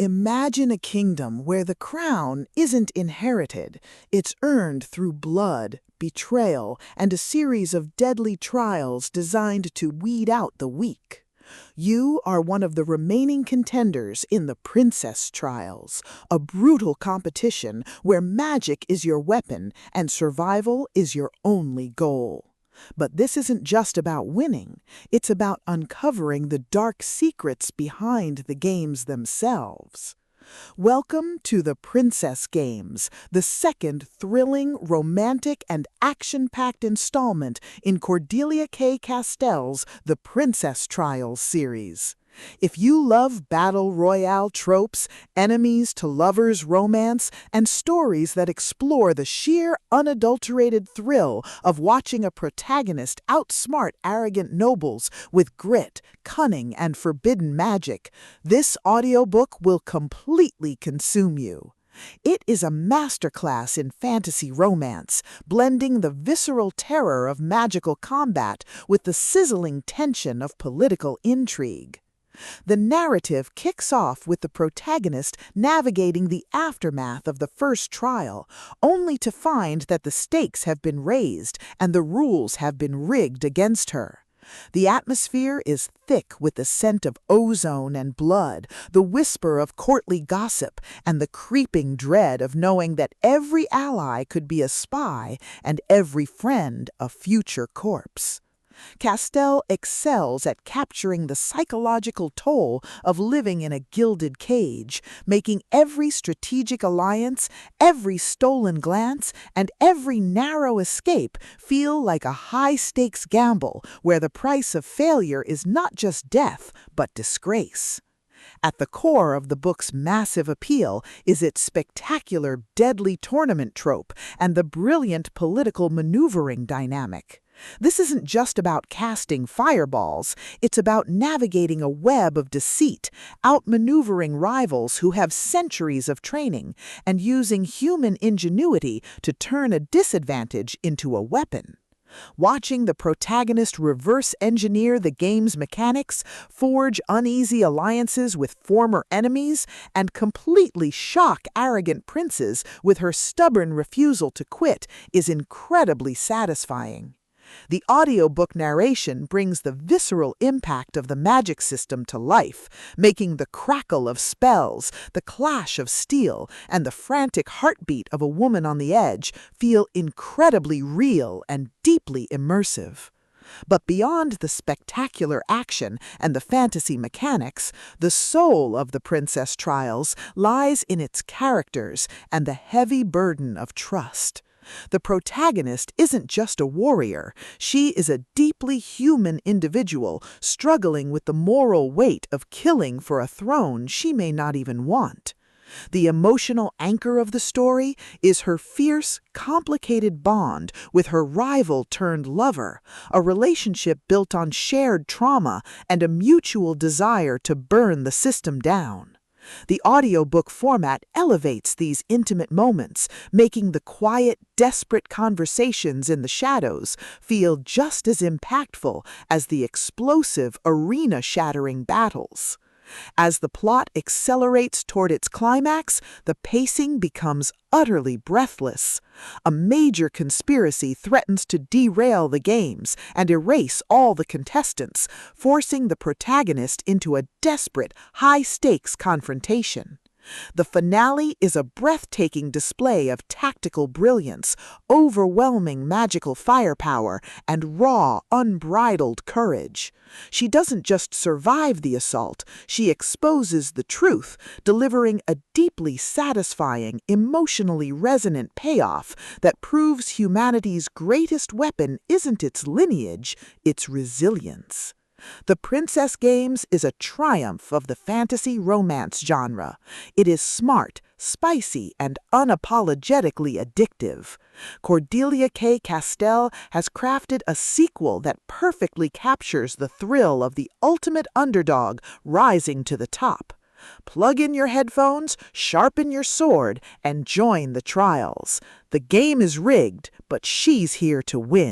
Imagine a kingdom where the crown isn't inherited, it's earned through blood, betrayal, and a series of deadly trials designed to weed out the weak. You are one of the remaining contenders in the Princess Trials, a brutal competition where magic is your weapon and survival is your only goal. But this isn't just about winning, it's about uncovering the dark secrets behind the games themselves. Welcome to the Princess Games, the second thrilling, romantic, and action-packed installment in Cordelia K Castel's The Princess Trials series. If you love battle royale tropes, enemies to lovers romance, and stories that explore the sheer, unadulterated thrill of watching a protagonist outsmart arrogant nobles with grit, cunning, and forbidden magic, this audiobook will completely consume you. It is a masterclass in fantasy romance, blending the visceral terror of magical combat with the sizzling tension of political intrigue. The narrative kicks off with the protagonist navigating the aftermath of the first trial, only to find that the stakes have been raised and the rules have been rigged against her. The atmosphere is thick with the scent of ozone and blood, the whisper of courtly gossip, and the creeping dread of knowing that every ally could be a spy and every friend a future corpse. Castel excels at capturing the psychological toll of living in a gilded cage, making every strategic alliance, every stolen glance, and every narrow escape feel like a high-stakes gamble where the price of failure is not just death, but disgrace. At the core of the book's massive appeal is its spectacular deadly tournament trope and the brilliant political maneuvering dynamic. This isn't just about casting fireballs, it's about navigating a web of deceit, outmaneuvering rivals who have centuries of training, and using human ingenuity to turn a disadvantage into a weapon. Watching the protagonist reverse engineer the game's mechanics, forge uneasy alliances with former enemies, and completely shock arrogant princes with her stubborn refusal to quit is incredibly satisfying. The audiobook narration brings the visceral impact of the magic system to life, making the crackle of spells, the clash of steel, and the frantic heartbeat of a woman on the edge feel incredibly real and deeply immersive. But beyond the spectacular action and the fantasy mechanics, the soul of the Princess Trials lies in its characters and the heavy burden of trust. The protagonist isn't just a warrior, she is a deeply human individual struggling with the moral weight of killing for a throne she may not even want. The emotional anchor of the story is her fierce, complicated bond with her rival-turned-lover, a relationship built on shared trauma and a mutual desire to burn the system down. The audiobook format elevates these intimate moments, making the quiet, desperate conversations in the shadows feel just as impactful as the explosive, arena-shattering battles. As the plot accelerates toward its climax, the pacing becomes utterly breathless. A major conspiracy threatens to derail the games and erase all the contestants, forcing the protagonist into a desperate, high-stakes confrontation. The finale is a breathtaking display of tactical brilliance, overwhelming magical firepower, and raw, unbridled courage. She doesn't just survive the assault, she exposes the truth, delivering a deeply satisfying, emotionally resonant payoff that proves humanity's greatest weapon isn't its lineage, its resilience. The Princess Games is a triumph of the fantasy romance genre. It is smart, spicy, and unapologetically addictive. Cordelia K Castel has crafted a sequel that perfectly captures the thrill of the ultimate underdog rising to the top. Plug in your headphones, sharpen your sword, and join the trials. The game is rigged, but she's here to win.